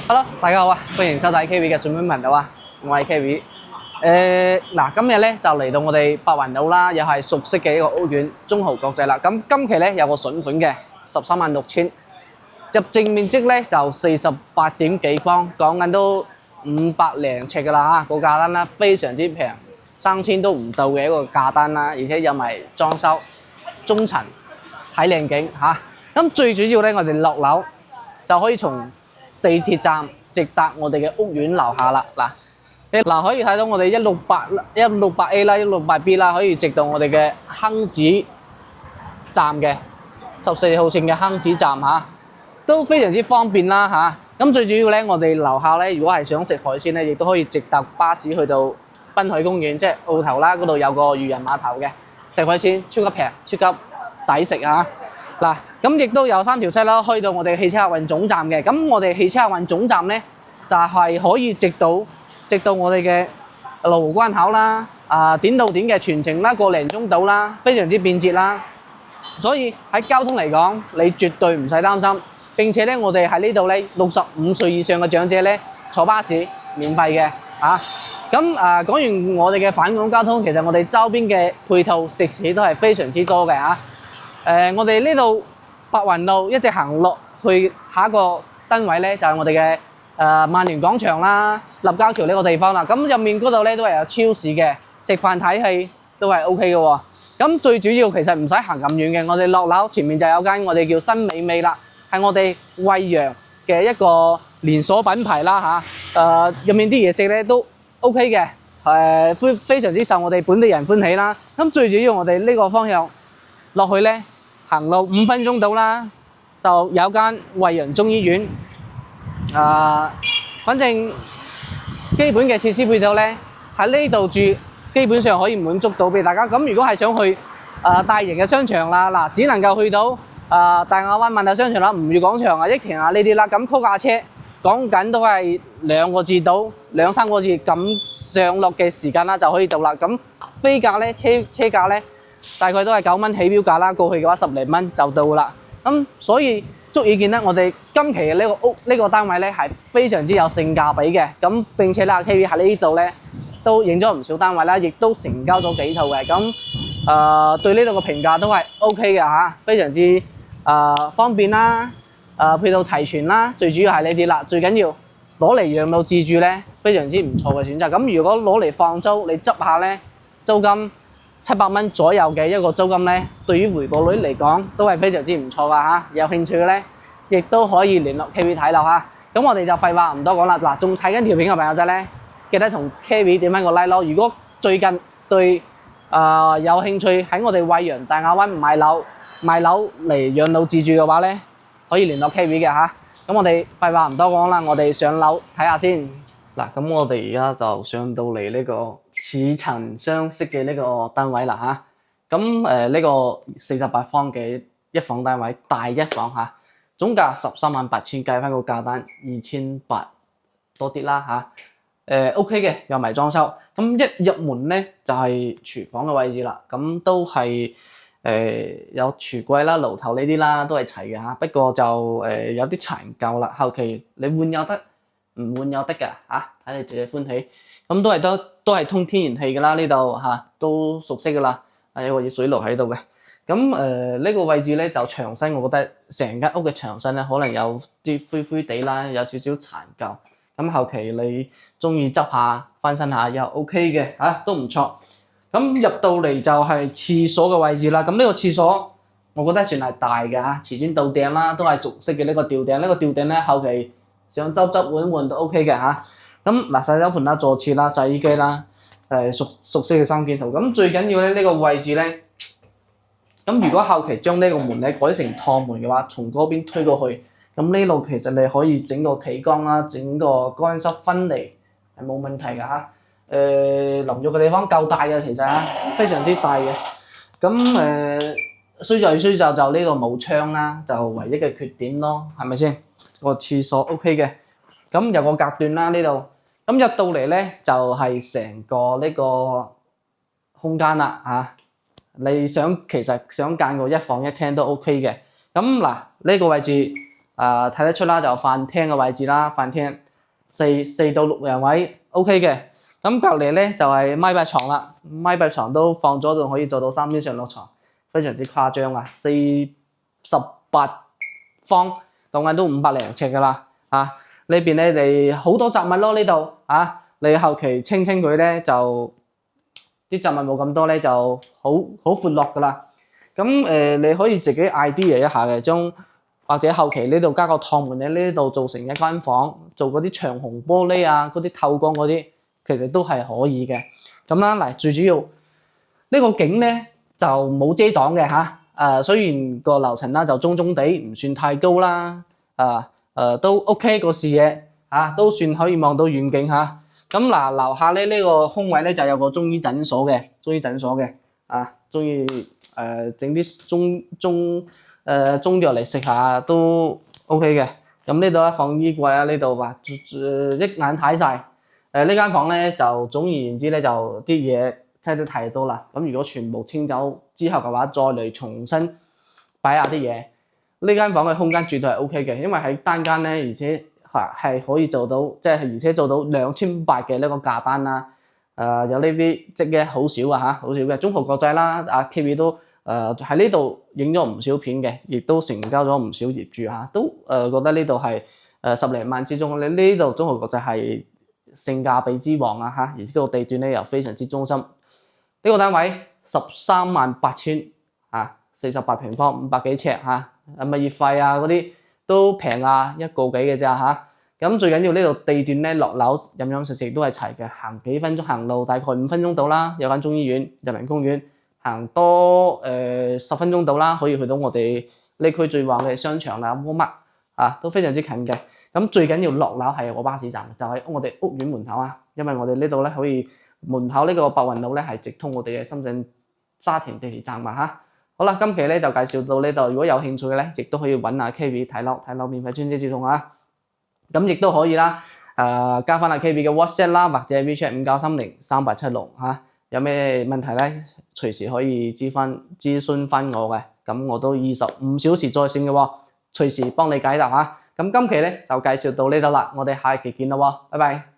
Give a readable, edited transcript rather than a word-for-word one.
Hello，大家好啊，歡迎收睇 KV 嘅水妹頻道啊，我係 KV。今日咧就嚟到我哋白雲路啦，又係熟悉嘅一個屋苑中豪國際啦。咁今期咧有個筍盤嘅136000，入正面積咧就48點幾方，講緊都500零尺噶啦嚇，個價單啦非常之平，3000都唔到嘅一個價單啦，而且有埋裝修中層睇靚景嚇。咁最主要咧，我哋落樓就可以從地鐵站直達我哋嘅屋苑樓下啦。嗱，可以睇到我哋168A 啦、168B 啦，可以直到我哋嘅坑子站嘅14號線嘅坑子站嚇，都非常之方便啦嚇。咁最主要咧，我哋樓下咧，如果係想食海鮮咧，亦都可以直達巴士去到濱海公園，即係澳頭啦，嗰度有個漁人碼頭嘅食海鮮，超級平、超級抵食嚇。嗱，咁亦都有3條車啦，去到我哋汽車客運總站嘅。咁我哋汽車客運總站咧，就係可以直到我哋嘅羅湖關口啦，點到點嘅全程啦，個零鐘到啦，非常之便捷啦。所以喺交通嚟講，你絕對唔使擔心。並且咧，我哋喺呢度咧，65歲以上嘅長者咧，坐巴士免費嘅嚇。咁講完我哋嘅返港交通，其實我哋周邊嘅配套食肆都係非常之多嘅嚇。我哋呢度白雲路一直行落去下一個單位咧，就係我哋嘅萬聯廣場啦、立交橋呢個地方啦。咁入面嗰度咧都係有超市嘅，食飯睇戲都係 OK 嘅喎。咁最主要其實唔使行咁遠嘅，我哋落樓前面就有間我哋叫新美味啦，係我哋惠陽嘅一個連鎖品牌啦嚇。入面啲嘢食咧都 OK 嘅，非常之受我哋本地人歡喜啦。咁最主要我哋呢個方向落去咧，行路5分鐘到啦，就有間惠陽中醫院。反正基本嘅設施配套咧，喺呢度住基本上可以滿足到俾大家。咁如果係想去大型嘅商場啦，嗱，只能夠去到大亞灣萬達商場啦、吳裕廣場啊、益田啊呢啲啦。咁 call 架車講緊都係2個字到2、3個字咁上落嘅時間啦，就可以到啦。咁飛價咧，車價咧，大概都係9蚊起標價啦，過去嘅話10零蚊就到啦。咁所以足以見得我哋今期嘅呢個單位咧係非常之有性價比嘅。咁並且啦 ，KV 喺呢度咧都影咗唔少單位啦，亦都成交咗幾套嘅。咁對呢度嘅評價都係 OK 嘅嚇，非常之方便啦，配套齊全啦，最主要係呢啲啦。最緊要攞嚟養老自住咧，非常之唔錯嘅選擇。咁如果攞嚟放租，你執下咧，租金700蚊左右嘅一個租金咧，對於回報率嚟講都係非常之唔錯噶嚇。有興趣嘅咧，亦都可以聯絡 KV 睇樓嚇。咁我哋就廢話唔多講啦。嗱，仲睇緊條片嘅朋友仔咧，記得同 KV 點翻個 like 咯。如果最近對有興趣喺我哋惠陽大亞灣買樓嚟養老自住嘅話咧，可以聯絡 KV 嘅嚇。咁我哋廢話唔多講啦，我哋上樓睇下先。嗱，咁我哋而家就上到嚟呢個似層雙式嘅呢個單位啦嚇。咁呢個48方嘅一房單位，大一房嚇，總價138000，計翻個價單2800多啲啦嚇。OK 嘅，有埋裝修。咁一入門咧就係廚房嘅位置啦，咁都係有櫥櫃啦、爐頭呢啲啦，都係齊嘅嚇。不過就有啲殘舊啦，後期你換有得，唔換有得㗎嚇，睇你自己歡喜。咁都係通天然氣㗎啦，呢度嚇都熟悉㗎啦，有個熱水爐喺度嘅。咁呢個位置咧就牆身，我覺得成間屋嘅牆身咧可能有啲灰灰地啦，有少少殘舊。咁後期你中意執下翻新下又 OK 嘅嚇，都唔錯。咁入到嚟就係廁所嘅位置啦。咁呢個廁所我覺得算係大嘅嚇，瓷磚到頂啦，都係熟悉嘅呢個吊頂。呢個吊頂咧後期想執換都 OK 嘅嚇。咁嗱，洗手盆啦、坐廁啦、洗衣機啦，熟悉嘅3件套。咁最緊要咧呢個位置咧，咁如果後期將呢個門咧改成趟門嘅話，從嗰邊推過去，咁呢度其實你可以整個企缸啦，整個乾濕分離係冇問題嘅嚇。淋浴嘅地方夠大嘅，其實嚇非常之大嘅。咁衰就呢個冇窗啦，就唯一嘅缺點咯，係咪先？個廁所 OK 嘅，咁有個隔斷啦呢度。咁入到嚟咧就係成個呢個空間啦嚇。你其實想間個一房一廳都 OK 嘅。咁嗱呢個位置睇得出啦，就飯廳嘅位置啦，飯廳4到6人位 OK 嘅。咁隔離咧就係咪八床啦，咪八床都放咗，仲可以做到3邊上落床，非常之誇張啊！48方，當緊都500零尺噶啦，呢邊咧你好多雜物咯呢度，你後期清佢咧就啲雜物冇咁多咧就好闊落噶啦。咁你可以自己 idea 一下嘅，將或者後期呢度加個趟門咧，呢度做成一間房，做嗰啲長虹玻璃啊，嗰啲透光嗰啲，其實都係可以嘅。咁啦，嗱，最主要呢個景咧就冇遮擋嘅嚇，雖然個樓層啦就中地，唔算太高啦，都 OK 個視野都算可以望到遠景嚇。咁嗱，樓下咧呢個空位咧就有個中醫診所嘅，中意整啲中藥嚟食下都 OK 嘅。咁呢度咧放衣櫃啊，呢度話一眼睇晒。呢間房咧就總而言之咧就啲嘢真係太多啦。咁如果全部清走之後嘅話，再嚟重新擺下啲嘢，呢間房嘅空間絕對係 OK 嘅，因為喺單間咧，而且係可以做到，即係而且做到2800嘅呢個價單啦。有呢啲積嘅好少啊，好少嘅。中豪國際啦，KV 都喺呢度影咗唔少片嘅，亦都成交咗唔少業主都覺得呢度係10零萬之中，你呢度中豪國際係性價比之王而呢個地段咧又非常之中心。呢個單位13800048平方500幾尺物業費嗰啲都平1個幾嘅咋咁最緊要呢度地段咧落樓飲食都係齊嘅，行幾分鐘行路大概5分鐘到啦，有間中醫院、人民公園，行多10分鐘到啦，可以去到我哋呢區最旺嘅商場啦，沃麥都非常之近嘅。咁最緊要落樓係有個巴士站，就喺我哋屋苑門口因為我哋呢度咧可以門口呢個白雲路咧係直通我哋嘅深圳沙田地鐵站好啦，今期咧就介紹到呢度，如果有興趣嘅咧，亦都可以揾下 KV 睇樓免費專車接送咁亦都可以啦，加翻阿 KV 嘅 WhatsApp 啦，或者 WeChat 59303876有咩問題咧，隨時可以諮詢翻我嘅，咁我都25小時在線嘅喎，隨時幫你解答咁今期咧就介紹到呢度啦，我哋下期見啦喎，拜拜。